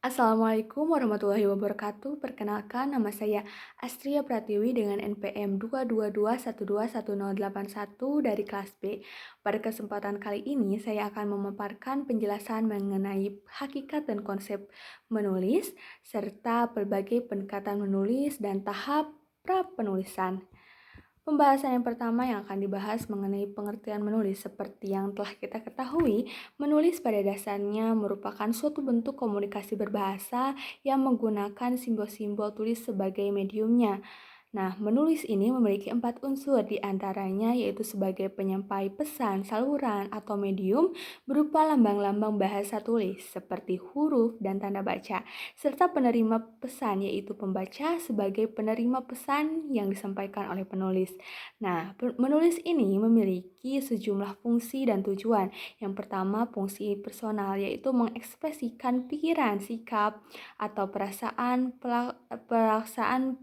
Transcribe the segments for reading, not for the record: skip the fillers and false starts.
Assalamualaikum warahmatullahi wabarakatuh. Perkenalkan, nama saya Astria Pratiwi dengan NPM 222121081 dari kelas B. Pada kesempatan kali ini, saya akan memaparkan penjelasan mengenai hakikat dan konsep menulis, serta berbagai pendekatan menulis dan tahap pra-penulisan. Pembahasan yang pertama yang akan dibahas mengenai pengertian menulis. Seperti yang telah kita ketahui, menulis pada dasarnya merupakan suatu bentuk komunikasi berbahasa yang menggunakan simbol-simbol tulis sebagai mediumnya. Nah, menulis ini memiliki 4 unsur, di antaranya yaitu sebagai penyampai pesan, saluran, atau medium berupa lambang-lambang bahasa tulis seperti huruf dan tanda baca, serta penerima pesan yaitu pembaca sebagai penerima pesan yang disampaikan oleh penulis. Nah, menulis ini memiliki sejumlah fungsi dan tujuan. Yang pertama, fungsi personal yaitu mengekspresikan pikiran, sikap, atau perasaan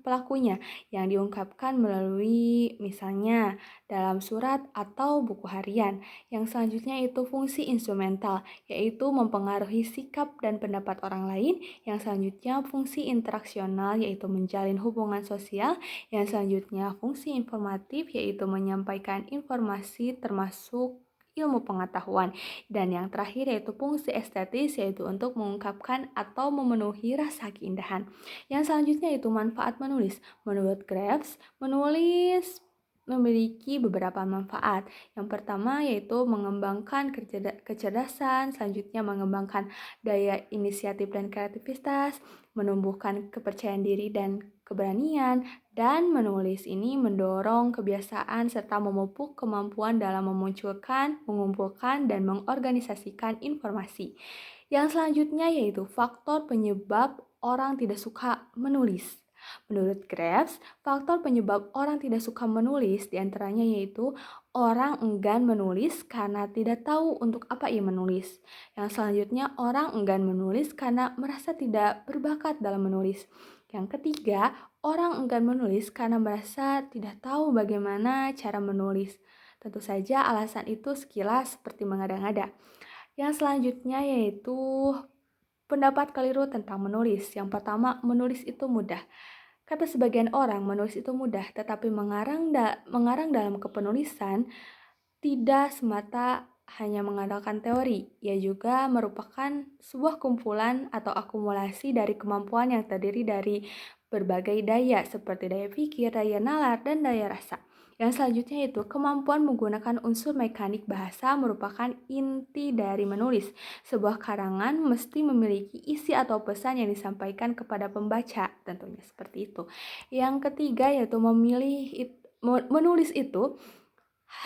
pelakunya yang diungkapkan melalui misalnya dalam surat atau buku harian. Yang selanjutnya itu fungsi instrumental, yaitu mempengaruhi sikap dan pendapat orang lain. Yang selanjutnya fungsi interaksional, yaitu menjalin hubungan sosial. Yang selanjutnya fungsi informatif, yaitu menyampaikan informasi termasuk ilmu pengetahuan. Dan yang terakhir yaitu fungsi estetis, yaitu untuk mengungkapkan atau memenuhi rasa keindahan. Yang selanjutnya itu manfaat menulis. Menurut Graves, menulis memiliki beberapa manfaat. Yang pertama yaitu mengembangkan kecerdasan, selanjutnya mengembangkan daya inisiatif dan kreativitas, menumbuhkan kepercayaan diri dan keberanian, dan menulis ini mendorong kebiasaan serta memupuk kemampuan dalam memunculkan, mengumpulkan, dan mengorganisasikan informasi. Yang selanjutnya yaitu faktor penyebab orang tidak suka menulis. Menurut Graves, faktor penyebab orang tidak suka menulis diantaranya yaitu orang enggan menulis karena tidak tahu untuk apa ia menulis. Yang selanjutnya orang enggan menulis karena merasa tidak berbakat dalam menulis. Yang ketiga, orang enggan menulis karena merasa tidak tahu bagaimana cara menulis. Tentu saja alasan itu sekilas seperti mengada-ngada. Yang selanjutnya yaitu pendapat keliru tentang menulis. Yang pertama, menulis itu mudah. Kata sebagian orang, menulis itu mudah, tetapi mengarang dalam kepenulisan tidak semata hanya mengandalkan teori. Ia juga merupakan sebuah kumpulan atau akumulasi dari kemampuan yang terdiri dari berbagai daya, seperti daya pikir, daya nalar, dan daya rasa. Yang selanjutnya itu kemampuan menggunakan unsur mekanik bahasa merupakan inti dari menulis. Sebuah karangan mesti memiliki isi atau pesan yang disampaikan kepada pembaca, tentunya seperti itu. Yang ketiga yaitu menulis itu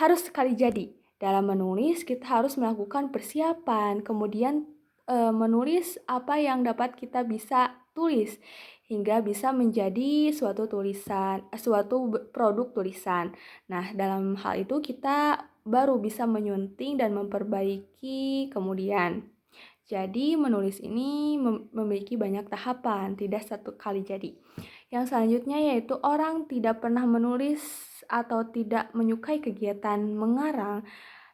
harus sekali jadi. Dalam menulis kita harus melakukan persiapan, kemudian menulis apa yang dapat kita bisa tulis hingga bisa menjadi suatu produk tulisan. Nah, dalam hal itu kita baru bisa menyunting dan memperbaiki kemudian. Jadi menulis ini memiliki banyak tahapan, tidak satu kali jadi. Yang selanjutnya yaitu orang tidak pernah menulis atau tidak menyukai kegiatan mengarang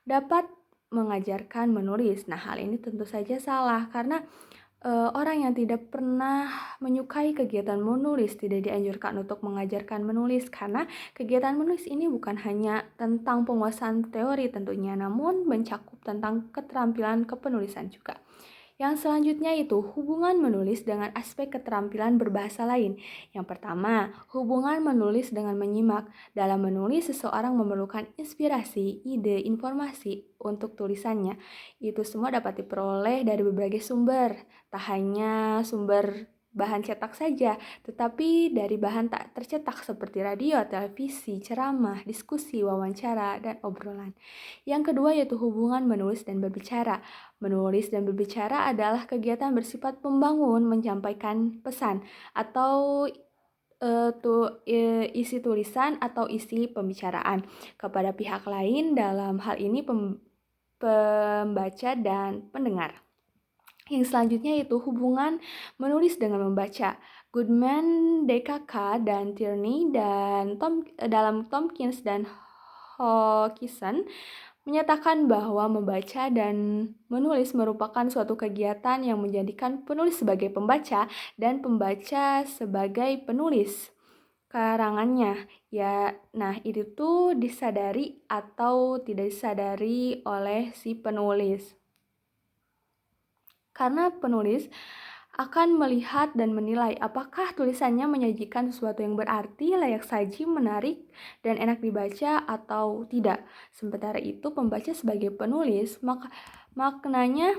dapat mengajarkan menulis. Nah, hal ini tentu saja salah karena orang yang tidak pernah menyukai kegiatan menulis tidak dianjurkan untuk mengajarkan menulis karena kegiatan menulis ini bukan hanya tentang penguasaan teori tentunya, namun mencakup tentang keterampilan kepenulisan juga. Yang selanjutnya itu hubungan menulis dengan aspek keterampilan berbahasa lain. Yang pertama, hubungan menulis dengan menyimak. Dalam menulis, seseorang memerlukan inspirasi, ide, informasi untuk tulisannya. Itu semua dapat diperoleh dari berbagai sumber. Tak hanya sumber bahan cetak saja, tetapi dari bahan tak tercetak seperti radio, televisi, ceramah, diskusi, wawancara, dan obrolan. Yang kedua yaitu hubungan menulis dan berbicara. Menulis dan berbicara adalah kegiatan bersifat membangun, menyampaikan pesan, atau isi tulisan atau isi pembicaraan kepada pihak lain, dalam hal ini pembaca dan pendengar. Yang selanjutnya itu hubungan menulis dengan membaca. Goodman, DKK, dan Tierney dalam Tompkins dan Hawkinson menyatakan bahwa membaca dan menulis merupakan suatu kegiatan yang menjadikan penulis sebagai pembaca dan pembaca sebagai penulis karangannya. Ya, nah itu tuh disadari atau tidak disadari oleh si penulis. Karena penulis akan melihat dan menilai apakah tulisannya menyajikan sesuatu yang berarti, layak saji, menarik, dan enak dibaca atau tidak. Sementara itu, pembaca sebagai penulis, maknanya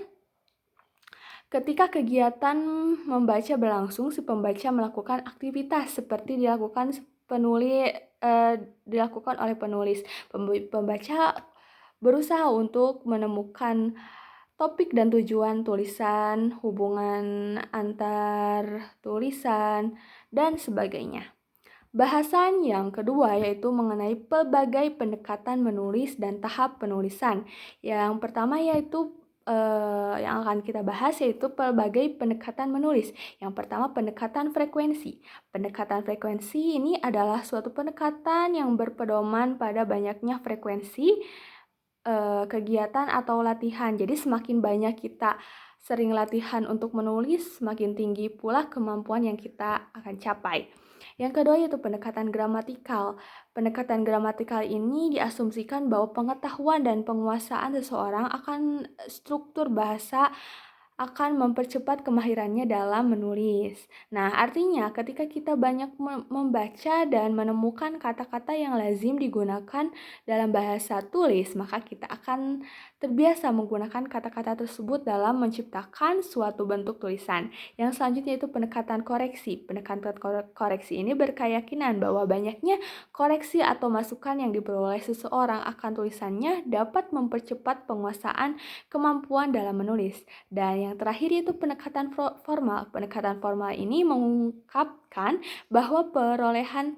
ketika kegiatan membaca berlangsung, si pembaca melakukan aktivitas seperti dilakukan oleh penulis. Pembaca berusaha untuk menemukan topik dan tujuan tulisan, hubungan antar tulisan, dan sebagainya. Bahasan yang kedua yaitu mengenai pelbagai pendekatan menulis dan tahap penulisan. Yang pertama yaitu yang akan kita bahas yaitu pelbagai pendekatan menulis. Yang pertama pendekatan frekuensi. Pendekatan frekuensi ini adalah suatu pendekatan yang berpedoman pada banyaknya frekuensi kegiatan atau latihan. Jadi semakin banyak kita sering latihan untuk menulis, semakin tinggi pula kemampuan yang kita akan capai. Yang kedua yaitu pendekatan gramatikal. Pendekatan gramatikal ini diasumsikan bahwa pengetahuan dan penguasaan seseorang akan struktur bahasa akan mempercepat kemahirannya dalam menulis. Nah, artinya ketika kita banyak membaca dan menemukan kata-kata yang lazim digunakan dalam bahasa tulis, maka kita akan terbiasa menggunakan kata-kata tersebut dalam menciptakan suatu bentuk tulisan. Yang selanjutnya itu pendekatan koreksi. Pendekatan koreksi ini berkeyakinan bahwa banyaknya koreksi atau masukan yang diperoleh seseorang akan tulisannya dapat mempercepat penguasaan kemampuan dalam menulis. Dan yang terakhir yaitu pendekatan formal. Pendekatan formal ini mengungkapkan bahwa perolehan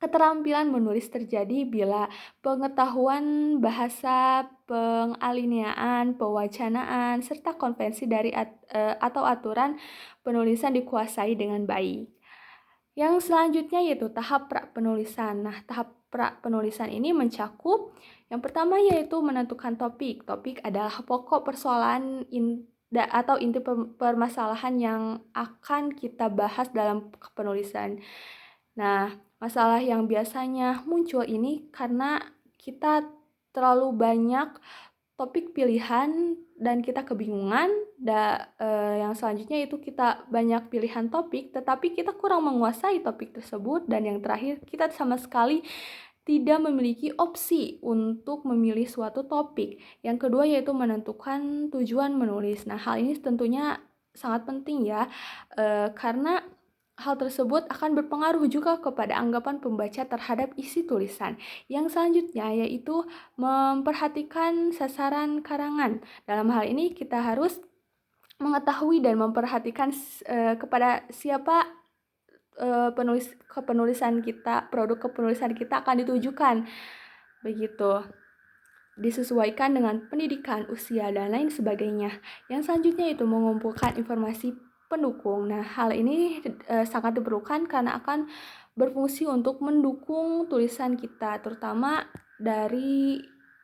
keterampilan menulis terjadi bila pengetahuan bahasa, pengalineaan, pewacanaan, serta konvensi dari atau aturan penulisan dikuasai dengan baik. Yang selanjutnya yaitu tahap pra-penulisan. Nah, tahap pra-penulisan ini mencakup yang pertama yaitu menentukan topik. Topik adalah pokok persoalan atau inti permasalahan yang akan kita bahas dalam penulisan. Nah, masalah yang biasanya muncul ini karena kita terlalu banyak topik pilihan dan kita kebingungan. Yang selanjutnya itu kita banyak pilihan topik tetapi kita kurang menguasai topik tersebut. Dan yang terakhir kita sama sekali tidak memiliki opsi untuk memilih suatu topik. Yang kedua yaitu menentukan tujuan menulis. Nah, hal ini tentunya sangat penting ya, karena hal tersebut akan berpengaruh juga kepada anggapan pembaca terhadap isi tulisan. Yang selanjutnya yaitu memperhatikan sasaran karangan. Dalam hal ini kita harus mengetahui dan memperhatikan kepada siapa kepenulisan kita, produk kepenulisan kita akan ditujukan. Begitu. Disesuaikan dengan pendidikan, usia, dan lain sebagainya. Yang selanjutnya itu mengumpulkan informasi pendukung. Nah, hal ini sangat diperlukan karena akan berfungsi untuk mendukung tulisan kita, terutama dari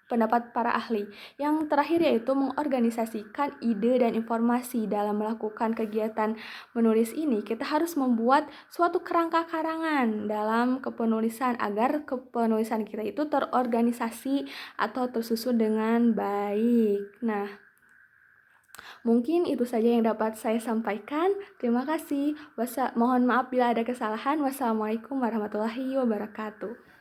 pendapat para ahli. Yang terakhir yaitu mengorganisasikan ide dan informasi. Dalam melakukan kegiatan menulis ini, kita harus membuat suatu kerangka karangan dalam kepenulisan agar kepenulisan kita itu terorganisasi atau tersusun dengan baik. Nah, mungkin itu saja yang dapat saya sampaikan. Terima kasih. Mohon maaf bila ada kesalahan. Wassalamualaikum warahmatullahi wabarakatuh.